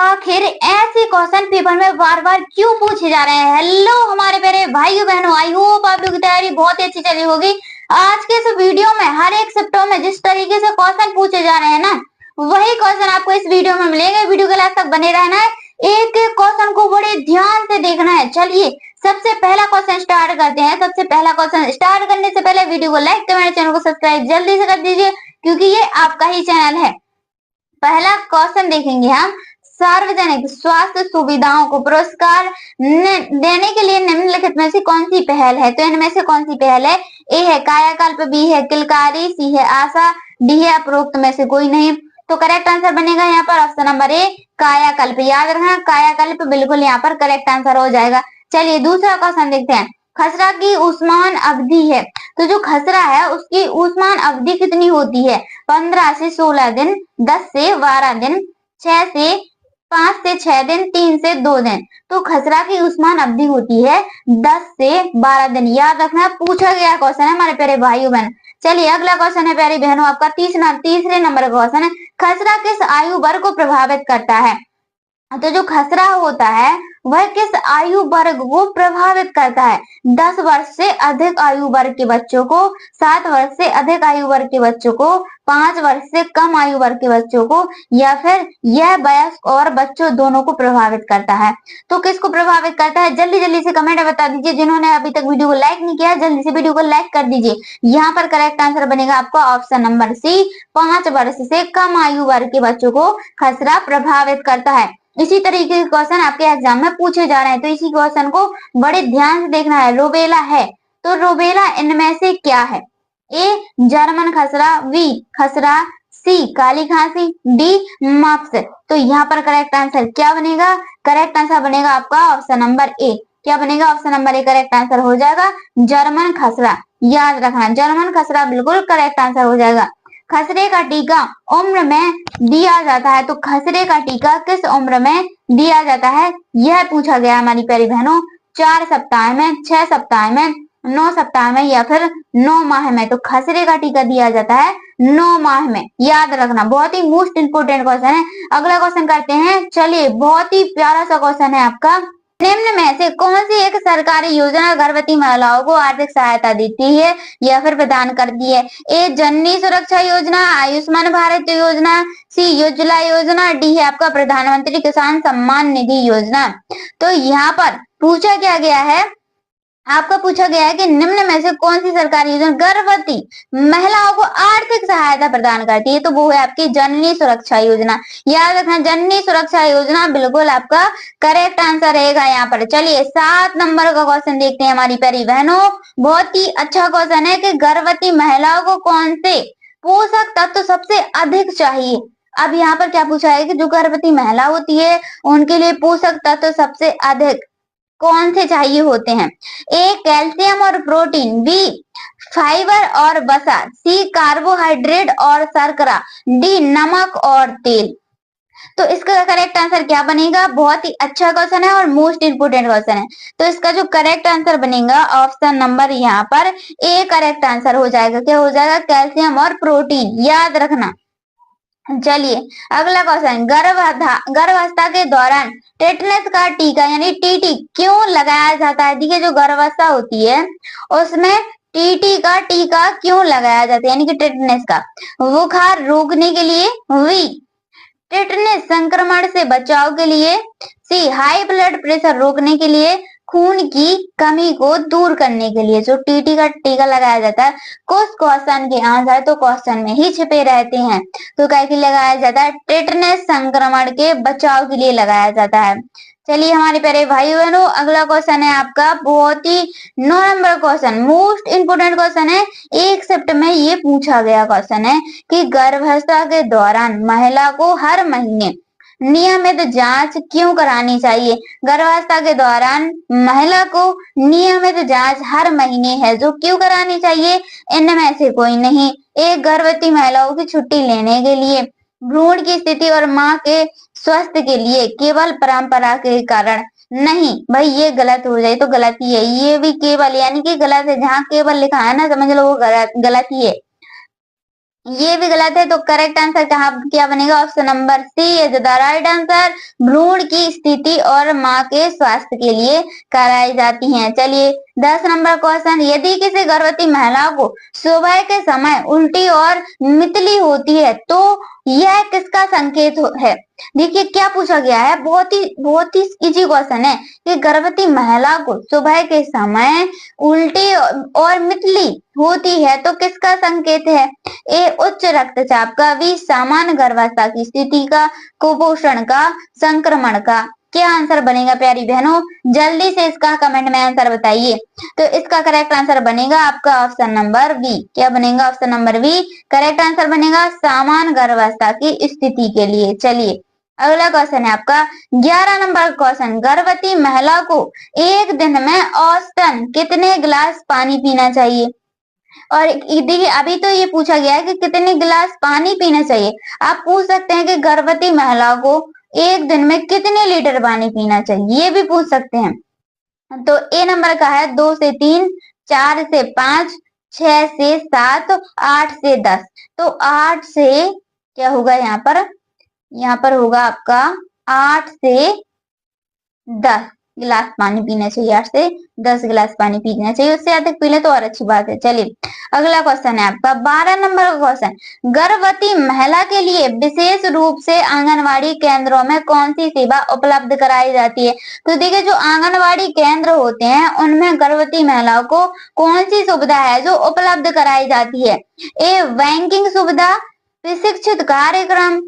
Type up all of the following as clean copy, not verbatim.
आखिर ऐसे question paper में बार बार क्यों पूछे जा रहे हैं। हेलो हमारे प्यारे भाइयों बहनों, आई होप आप लोग की तैयारी बहुत ही अच्छी चली होगी। आज के इस वीडियो में हर एक शिफ्टों में जिस तरीके से क्वेश्चन पूछे जा रहे हैं ना, वही क्वेश्चन आपको इस वीडियो में मिलेंगे। वीडियो के लास्ट तक बने रहना है, एक एक क्वेश्चन को बड़े ध्यान से देखना है। चलिए सबसे पहला क्वेश्चन स्टार्ट करते हैं। सबसे पहला क्वेश्चन स्टार्ट करने से पहले वीडियो को लाइक कमेंट, चैनल को सब्सक्राइब जल्दी से कर दीजिए क्योंकि ये आपका ही चैनल है। पहला क्वेश्चन देखेंगे हम, सार्वजनिक स्वास्थ्य सुविधाओं को पुरस्कार देने के लिए निम्नलिखित में से कौन सी पहल है। तो इनमें से कौन सी पहल है। ए है कायाकल्प, बी है किलकारी, सी है आशा, डी है उपरोक्त में से कोई नहीं। तो करेक्ट आंसर बनेगा यहाँ पर ऑप्शन नंबर ए कायाकल्प। याद रखना कायाकल्प बिल्कुल यहाँ पर करेक्ट आंसर हो जाएगा। चलिए दूसरा क्वेश्चन देखते हैं। खसरा की उष्मान अवधि है, तो जो खसरा है उसकी उष्मान अवधि कितनी होती है। 15 से 16 दिन, 10 से 12 दिन, 5 से 6 दिन, 3 से 2 दिन। तो खसरा की उष्मान अवधि होती है 10 से 12 दिन। याद रखना पूछा गया क्वेश्चन है हमारे प्यारे भाइयों बहन। चलिए अगला क्वेश्चन है प्यारी बहनों आपका तीसरे नंबर का क्वेश्चन है। खसरा किस आयु वर्ग को प्रभावित करता है। तो जो खसरा होता है वह किस आयु वर्ग को प्रभावित करता है। 10 वर्ष से अधिक आयु वर्ग के बच्चों को, 7 वर्ष से अधिक आयु वर्ग के बच्चों को, 5 वर्ष से कम आयु वर्ग के बच्चों को, या फिर यह वयस्क और बच्चों दोनों को प्रभावित करता है। तो किसको प्रभावित करता है जल्दी जल्दी से कमेंट में बता दीजिए। जिन्होंने अभी तक वीडियो को लाइक नहीं किया जल्दी से वीडियो को लाइक कर दीजिए। यहाँ पर करेक्ट आंसर बनेगा आपका ऑप्शन नंबर सी, 5 वर्ष से कम आयु वर्ग के बच्चों को खसरा प्रभावित करता है। इसी तरीके के क्वेश्चन आपके एग्जाम में पूछे जा रहे हैं, तो इसी क्वेश्चन को बड़े ध्यान से देखना है। रोबेला है, तो रोबेला इनमें से क्या है। ए जर्मन खसरा, बी खसरा, सी काली खांसी, डी मप्स। तो यहाँ पर करेक्ट आंसर क्या बनेगा। करेक्ट आंसर बनेगा आपका ऑप्शन नंबर ए। क्या बनेगा option number A correct answer हो जाएगा जर्मन खसरा। याद रखना जर्मन खसरा बिल्कुल करेक्ट आंसर हो जाएगा। खसरे का टीका उम्र में दिया जाता है, तो खसरे का टीका किस उम्र में दिया जाता है यह पूछा गया हमारी प्यारी बहनों। 4 सप्ताह में, 6 सप्ताह में, 9 सप्ताह में, या फिर 9 माह में। तो खसरे का टीका दिया जाता है 9 माह में। याद रखना बहुत ही मोस्ट इंपोर्टेंट क्वेश्चन है। अगला क्वेश्चन करते हैं। चलिए बहुत ही प्यारा सा क्वेश्चन है आपका। निम्न में से कौन सी एक सरकारी योजना गर्भवती महिलाओं को आर्थिक सहायता देती है या फिर प्रदान करती है। ए जननी सुरक्षा योजना, आयुष्मान भारत योजना, सी उज्ज्वला योजना, डी है आपका प्रधानमंत्री किसान सम्मान निधि योजना। तो यहाँ पर पूछा क्या गया है, आपका पूछा गया है कि निम्न में से कौन सी सरकारी योजना गर्भवती महिलाओं को आर्थिक सहायता प्रदान करती है। तो वो है आपकी जननी सुरक्षा योजना। याद रखना जननी सुरक्षा योजना बिल्कुल आपका करेक्ट आंसर रहेगा यहाँ पर। चलिए 7 नंबर का क्वेश्चन देखते हैं हमारी प्यारी बहनों। बहुत ही अच्छा क्वेश्चन है कि गर्भवती महिलाओं को कौन से पोषक तत्व सबसे अधिक चाहिए। अब यहाँ पर क्या पूछा है कि जो गर्भवती महिला होती है उनके लिए पोषक तत्व सबसे अधिक कौन से चाहिए होते हैं। ए कैल्शियम और प्रोटीन, बी फाइबर और वसा, सी कार्बोहाइड्रेट और शर्करा, डी नमक और तेल। तो इसका करेक्ट आंसर क्या बनेगा। बहुत ही अच्छा क्वेश्चन है और मोस्ट इंपोर्टेंट क्वेश्चन है। तो इसका जो करेक्ट आंसर बनेगा ऑप्शन नंबर यहाँ पर ए करेक्ट आंसर हो जाएगा। क्या हो जाएगा कैल्शियम और प्रोटीन। याद रखना। चलिए अगला क्वेश्चन, गर्भावस्था के दौरान टेटनस का टीका यानी टीटी क्यों लगाया जाता है। देखिए जो गर्भावस्था होती है उसमें टीटी का टीका क्यों लगाया जाता है यानी कि टेटनस का। बुखार रोकने के लिए, वी टेटनस संक्रमण से बचाव के लिए, सी हाई ब्लड प्रेशर रोकने के लिए, खून की कमी को दूर करने के लिए। जो टीटी का टीका लगाया जाता है कुछ क्वेश्चन के आंसर तो क्वेश्चन में ही छिपे रहते हैं। तो क्या लगाया जाता है टेटनस संक्रमण के बचाव के लिए लगाया जाता है। चलिए हमारे प्यारे भाई बहनों अगला क्वेश्चन है आपका बहुत ही 9 number question, most important question है। एक शिफ्ट में ये पूछा गया क्वेश्चन है कि गर्भावस्था के दौरान महिला को हर महीने नियमित जांच क्यों करानी चाहिए। गर्भावस्था के दौरान महिला को नियमित जांच हर महीने है जो क्यों करानी चाहिए। इनमें से कोई नहीं। एक गर्भवती महिलाओं की छुट्टी लेने के लिए, भ्रूण की स्थिति और मां के स्वास्थ्य के लिए, केवल परंपरा के कारण नहीं। भाई ये गलत हो जाए तो गलत ही है। ये भी केवल यानी कि गलत है। जहाँ केवल लिखा है ना समझ लो वो गलत ही है। ये भी गलत है। तो करेक्ट आंसर कहाँ क्या बनेगा? Option number C is the right answer. भ्रूण की स्थिति और माँ के स्वास्थ्य के लिए कराई जाती हैं। चलिए 10 नंबर क्वेश्चन, यदि किसी गर्भवती महिला को सुबह के समय उल्टी और मितली होती है तो यह किसका संकेत है? देखिए क्या पूछा गया है, बहुत ही इजी क्वेश्चन है कि गर्भवती महिला को सुबह के समय उल्टी और मितली होती है तो किसका संकेत है? ए उच्च रक्तचाप का, बी सामान्य गर्भावस्था की स्थिति का, कुपोषण का, संक्रमण का। क्या आंसर बनेगा प्यारी बहनों? जल्दी से इसका कमेंट में आंसर बताइए। तो इसका करेक्ट आंसर बनेगा आपका ऑप्शन नंबर बी। क्या बनेगा? Option number B correct answer बनेगा, सामान्य गर्भावस्था की स्थिति के लिए। चलिए अगला क्वेश्चन है आपका 11 नंबर क्वेश्चन, गर्भवती महिला को एक दिन में औसतन कितने गिलास पानी पीना चाहिए? और देखिए अभी तो ये पूछा गया है कि कितने गिलास पानी पीना चाहिए। आप पूछ सकते हैं कि गर्भवती महिला को एक दिन में कितने लीटर पानी पीना चाहिए, ये भी पूछ सकते हैं। तो ए नंबर का है 2 से 3, 4 से 5, 6 से 7, 8 से 10। तो 8 से क्या होगा यहाँ पर होगा आपका 8 से 10 गिलास पानी पीना चाहिए। 8 से 10 गिलास पानी पीना चाहिए, उससे अधिक पी ले तो और अच्छी बात है। चलिए अगला क्वेश्चन है आपका 12 नंबर का क्वेश्चन, गर्भवती महिला के लिए विशेष रूप से आंगनवाड़ी केंद्रों में कौन सी सेवा उपलब्ध कराई जाती है? तो देखिए जो आंगनवाड़ी केंद्र होते हैं उनमें गर्भवती महिलाओं को कौन सी सुविधा है जो उपलब्ध कराई जाती है? ए बैंकिंग सुविधा, प्रशिक्षित कार्यक्रम,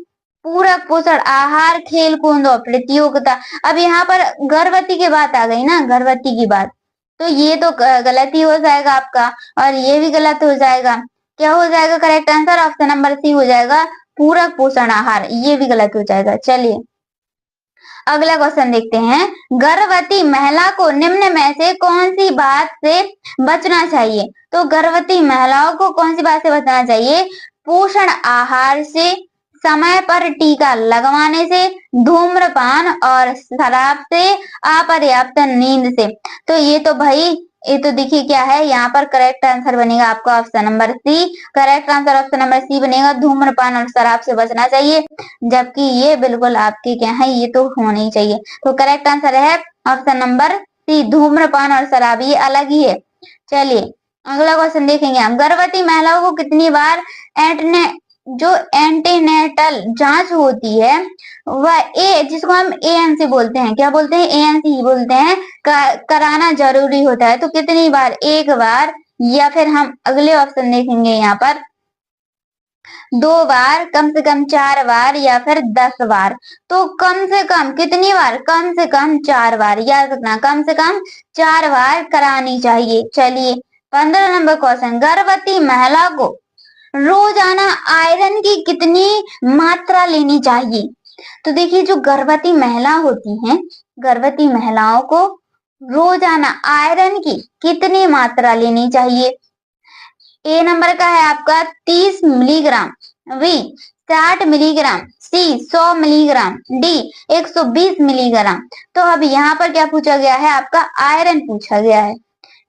पूरक पोषण आहार, खेल कूद और प्रतियोगिता। अब यहाँ पर गर्भवती की बात आ गई ना, गर्भवती की बात, तो ये तो गलत ही हो जाएगा आपका, और ये भी गलत हो जाएगा। क्या हो जाएगा correct answer? Option number C हो जाएगा, पूरक पोषण आहार। ये भी गलत हो जाएगा। चलिए अगला क्वेश्चन देखते हैं, गर्भवती महिला को निम्न में से कौन सी बात से बचना चाहिए? तो गर्भवती महिलाओं को कौन सी बात से बचना चाहिए? पोषण आहार से, समय पर टीका लगवाने से, धूम्रपान और शराब से, अपर्याप्त नींद से। तो ये तो भाई ये तो देखिए क्या है, यहाँ पर करेक्ट आंसर बनेगा आपका option number C. Correct answer option number C बनेगा, धूम्रपान और शराब से बचना चाहिए, जबकि ये बिल्कुल आपके क्या है, ये तो होना ही चाहिए। तो करेक्ट आंसर है ऑप्शन नंबर सी, धूम्रपान और शराब ये अलग ही है। चलिए अगला क्वेश्चन देखेंगे हम, गर्भवती महिलाओं को कितनी बार जो एंटीनेटल जांच होती है वह जिसको हम एएनसी बोलते हैं, क्या बोलते हैं? एएनसी बोलते हैं, कराना जरूरी होता है? तो कितनी बार? एक बार, या फिर हम अगले ऑप्शन देखेंगे यहाँ पर 2 बार, कम से कम 4 बार, या फिर 10 बार। तो कम से कम कितनी बार? कम से कम 4 बार, याद रखना कम से कम 4 बार करानी चाहिए। चलिए 15 नंबर क्वेश्चन, गर्भवती महिला को रोजाना आयरन की कितनी मात्रा लेनी चाहिए? तो देखिए जो गर्भवती महिला होती हैं, गर्भवती महिलाओं को रोजाना आयरन की कितनी मात्रा लेनी चाहिए? ए नंबर का है आपका 30 मिलीग्राम, बी 60 मिलीग्राम, सी 100 मिलीग्राम, डी 120 मिलीग्राम। तो अब यहाँ पर क्या पूछा गया है? आपका आयरन पूछा गया है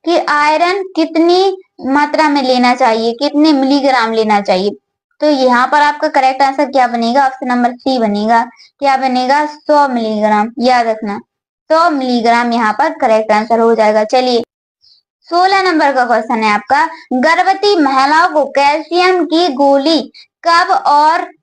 कि आयरन कितनी मात्रा में लेना चाहिए, कितने मिलीग्राम लेना चाहिए। तो यहाँ पर आपका करेक्ट आंसर क्या बनेगा? ऑप्शन नंबर सी बनेगा। क्या बनेगा? 100 मिलीग्राम, याद रखना 100 मिलीग्राम यहाँ पर करेक्ट आंसर हो जाएगा। चलिए 16 नंबर का क्वेश्चन है आपका, गर्भवती महिलाओं को कैल्शियम की गोली कब और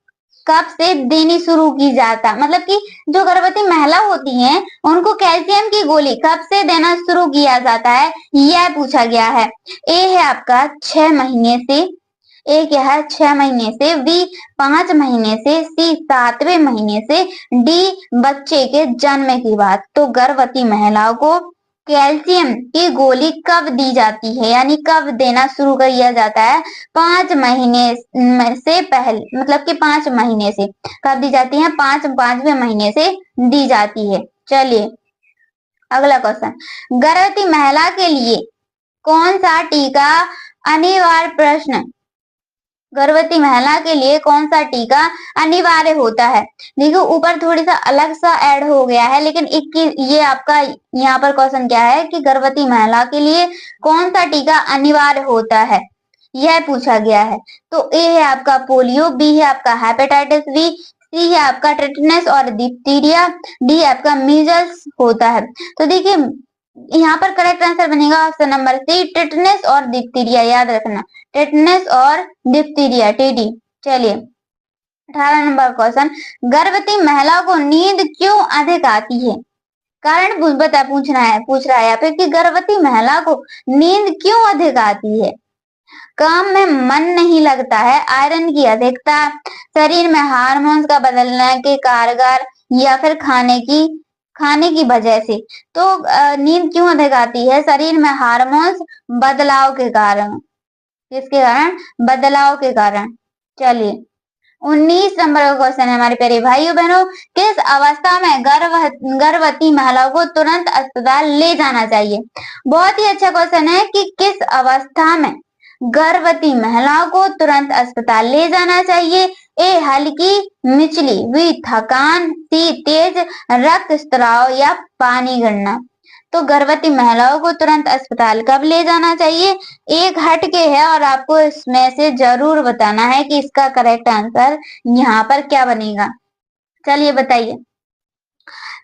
कब से देनी शुरू की जाता, मतलब कि जो गर्भवती महिला होती हैं उनको कैल्शियम की गोली कब से देना शुरू किया जाता है, यह पूछा गया है। ए है आपका 6 महीने से, ए क्या है 6 महीने से, बी 5 महीने से, सी 7वें महीने से, डी बच्चे के जन्म की बात। तो गर्भवती महिलाओं को कैल्शियम की गोली कब दी जाती है, यानी कब देना शुरू कर दिया जाता है? 5 महीने से पहले, मतलब कि 5 महीने से कब दी जाती है? 5वें महीने से दी जाती है। चलिए अगला क्वेश्चन, गर्भवती महिला के लिए कौन सा टीका अनिवार्य? प्रश्न, गर्भवती महिला के लिए कौन सा टीका अनिवार्य होता है? देखो ऊपर थोड़ी सा अलग सा ऐड हो गया है, लेकिन ये आपका यहाँ पर क्वेश्चन क्या है कि गर्भवती महिला के लिए कौन सा टीका अनिवार्य होता है? यह पूछा गया है। तो ए है आपका पोलियो, बी है आपका हेपेटाइटिस बी, सी है आपका टेटनस और डिप्थीरिया, डी आपका मीजल्स होता है। तो देखिए यहाँ पर करेक्ट आंसर बनेगा ऑप्शन नंबर सी, टेटनस और डिप्थीरिया, याद रखना, टेटनस और डिप्थीरिया, टीडी। चलिए 18 नंबर क्वेश्चन, गर्भवती महिला को नींद क्यों अधिक आती है? कारण पूछ रहा है यहाँ पे कि गर्भवती महिला को नींद क्यों अधिक आती है? काम में मन नहीं लगता है, आयरन की अधिकता, शरीर में हार्मोन्स का बदलने के कारगर, या फिर खाने की वजह से। तो नींद क्यों अधिक आती है? शरीर में हार्मोन्स बदलाव के कारण। किसके कारण? बदलाव के कारण। चलिए 19 नंबर का क्वेश्चन है हमारे प्यारे भाइयों बहनों, किस अवस्था में गर्भवती महिला को तुरंत अस्पताल ले जाना चाहिए? बहुत ही अच्छा क्वेश्चन है कि किस अवस्था में गर्भवती महिलाओं को तुरंत अस्पताल ले जाना चाहिए। ए हल्की मिचली, बी थकान, सी तेज रक्तस्राव या पानी गिरना। तो गर्भवती महिलाओं को तुरंत अस्पताल कब ले जाना चाहिए? एक हट के है और आपको इसमें से जरूर बताना है कि इसका करेक्ट आंसर यहाँ पर क्या बनेगा। चलिए बताइए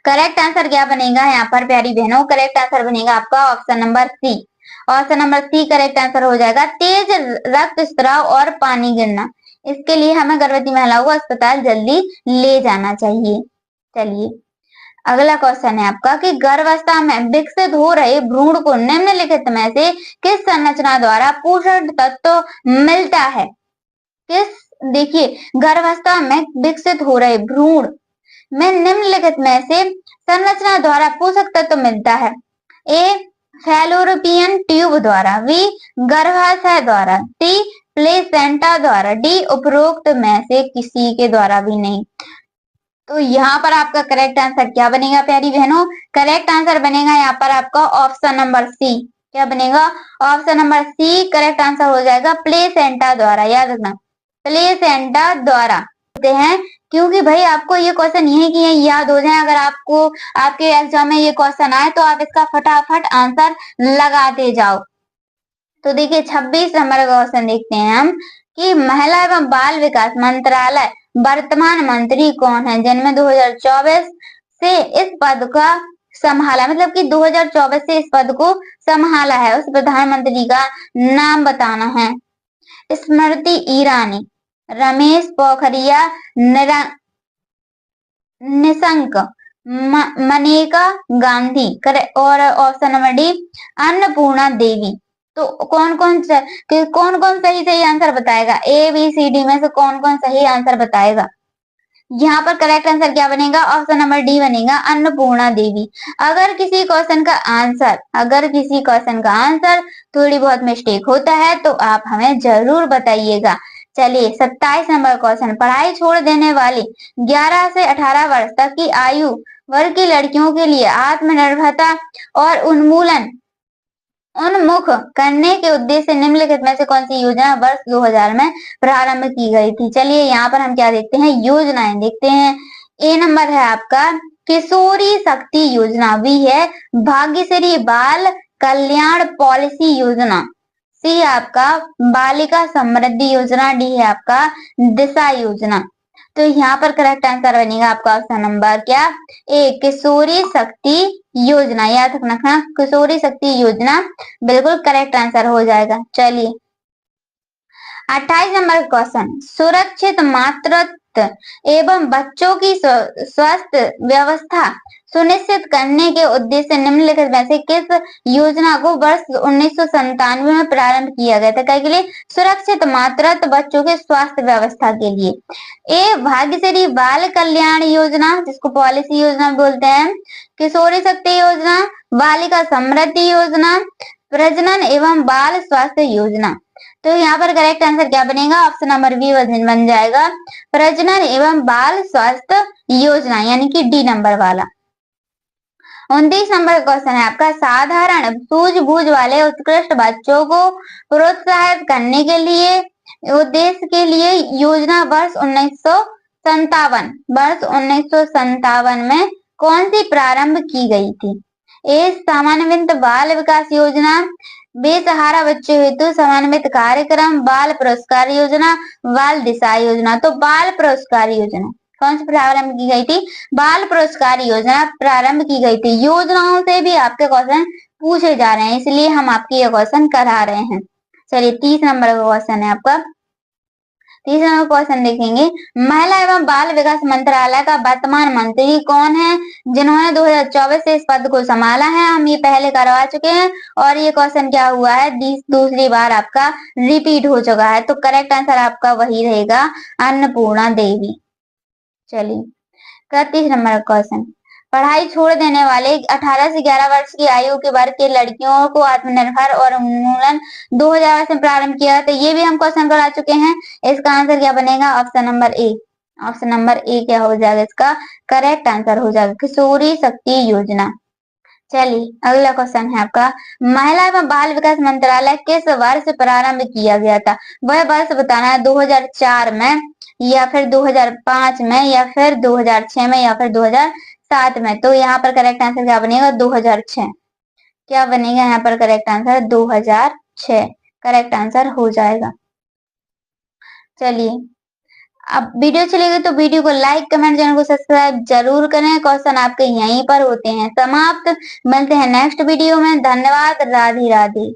करेक्ट आंसर क्या बनेगा यहाँ पर प्यारी बहनों? करेक्ट आंसर बनेगा आपका option number C. Option number C correct answer हो जाएगा, तेज रक्तस्राव और पानी गिरना। इसके लिए हमें गर्भवती महिलाओं को अस्पताल जल्दी ले जाना चाहिए। चलिए अगला क्वेश्चन है आपका कि गर्भावस्था में विकसित हो रहे भ्रूण को निम्नलिखित में से किस संरचना द्वारा पोषक तत्व मिलता है? देखिए गर्भावस्था में विकसित हो रहे भ्रूण में निम्नलिखित में से संरचना द्वारा पोषक तत्व मिलता है। ए फैलोपियन ट्यूब द्वारा, बी गर्भाशय द्वारा, सी प्लेसेंटा द्वारा, डी उपरोक्त में से किसी के द्वारा भी नहीं। तो यहाँ पर आपका करेक्ट आंसर क्या बनेगा प्यारी बहनों? करेक्ट आंसर बनेगा यहाँ पर आपका ऑप्शन नंबर सी। क्या बनेगा? Option number C correct answer हो जाएगा, प्लेसेंटा द्वारा। याद रखना प्लेसेंटा द्वारा होते हैं, क्योंकि भाई आपको ये क्वेश्चन यही की याद हो जाए। अगर आपको आपके एग्जाम में ये क्वेश्चन आए तो आप इसका फटाफट आंसर लगाते जाओ। तो देखिए 26 नंबर का क्वेश्चन देखते हैं हम कि महिला एवं बाल विकास मंत्रालय वर्तमान मंत्री कौन है जिनमें 2024 से इस पद का संभाला, मतलब कि 2024 से इस पद को संभाला है, उस प्रधानमंत्री का नाम बताना है। स्मृति ईरानी, रमेश पोखरिया निशंक, मनेका गांधी और ऑप्शन नंबर डी अन्नपूर्णा देवी। तो कौन कौन सही आंसर बताएगा? ए बी सी डी में से कौन कौन सही आंसर बताएगा? यहाँ पर करेक्ट आंसर क्या बनेगा? ऑप्शन नंबर डी बनेगा, अन्नपूर्णा देवी। अगर किसी क्वेश्चन का आंसर थोड़ी बहुत मिस्टेक होता है तो आप हमें जरूर बताइएगा। चलिए 27 नंबर क्वेश्चन, पढ़ाई छोड़ देने वाली 11 से 18 वर्ष तक की आयु वर्ग की लड़कियों के लिए आत्मनिर्भरता और उन्मुख करने के उद्देश्य से निम्नलिखित में से कौन सी योजना वर्ष 2000 में प्रारंभ की गई थी? चलिए यहाँ पर हम क्या देखते हैं? योजनाएं देखते हैं। ए नंबर है आपका किशोरी शक्ति योजना, बी है भाग्यश्री बाल कल्याण पॉलिसी योजना, सी है आपका बालिका समृद्धि योजना, डी है आपका दिशा योजना। तो यहाँ पर करेक्ट आंसर बनेगा आपका ऑप्शन नंबर क्या? ए किशोरी शक्ति योजना। याद रखना किशोरी शक्ति योजना बिल्कुल करेक्ट आंसर हो जाएगा। चलिए 28 नंबर क्वेश्चन, सुरक्षित मातृत्व एवं बच्चों की स्वस्थ व्यवस्था सुनिश्चित करने के उद्देश्य से निम्नलिखित में से किस योजना को वर्ष 1997 में प्रारंभ किया गया था? के लिए सुरक्षित मातृत्व बच्चों के स्वास्थ्य व्यवस्था के लिए। ए भाग्यश्री बाल कल्याण योजना जिसको पॉलिसी योजना बोलते हैं, किशोरी शक्ति योजना, बालिका समृद्धि योजना, प्रजनन एवं बाल स्वास्थ्य योजना। तो यहाँ पर करेक्ट आंसर क्या बनेगा? ऑप्शन नंबर बी बन जाएगा, प्रजनन एवं बाल स्वास्थ्य योजना, यानी कि डी नंबर वाला। 29 नंबर क्वेश्चन है आपका, साधारण सूझबूझ वाले उत्कृष्ट बच्चों को प्रोत्साहित करने के लिए उद्देश्य के लिए योजना वर्ष 1957 में कौन सी प्रारंभ की गई थी? ए सामान्य बाल विकास योजना, बेसहारा बच्चों हेतु समन्वित कार्यक्रम, बाल पुरस्कार योजना, बाल दिशा योजना। तो बाल पुरस्कार योजना कौन सी प्रारंभ की गई थी? बाल पुरस्कार योजना प्रारंभ की गई थी। योजनाओं से भी आपके क्वेश्चन पूछे जा रहे हैं, इसलिए हम आपके ये क्वेश्चन करा रहे हैं। चलिए 30 नंबर का क्वेश्चन है आपका। तीसरा नंबर क्वेश्चन देखेंगे, महिला एवं बाल विकास मंत्रालय का वर्तमान मंत्री कौन है, जिन्होंने 2024 से इस पद को संभाला है? हम ये पहले करवा चुके हैं और ये क्वेश्चन क्या हुआ है, दूसरी बार आपका रिपीट हो चुका है। तो करेक्ट आंसर आपका वही रहेगा, अन्नपूर्णा देवी। चलिए 31 नंबर क्वेश्चन, पढ़ाई छोड़ देने वाले 18 से 11 वर्ष की आयु के वर्ग के लड़कियों को आत्मनिर्भर और उन्मूलन 2000 में प्रारंभ किया। तो ये भी हम क्वेश्चन करा चुके हैं। इसका आंसर क्या बनेगा? Option number A. Option number A क्या हो जाएगा? इसका करेक्ट आंसर हो जाएगा किशोरी शक्ति योजना। चलिए अगला क्वेश्चन है आपका, महिला एवं बाल विकास मंत्रालय किस वर्ष प्रारंभ किया गया था? वह वर्ष बताना है, 2004 में या फिर 2005 में या फिर 2006 में या फिर 2007 में। तो यहाँ पर करेक्ट आंसर क्या बनेगा? 2006। क्या बनेगा यहाँ पर करेक्ट आंसर? 2006 करेक्ट आंसर हो जाएगा। चलिए अब वीडियो चलेगी तो वीडियो को लाइक कमेंट चैनल को सब्सक्राइब जरूर करें। क्वेश्चन आपके यहीं पर होते हैं समाप्त। मिलते हैं नेक्स्ट वीडियो में। धन्यवाद। राधे राधे।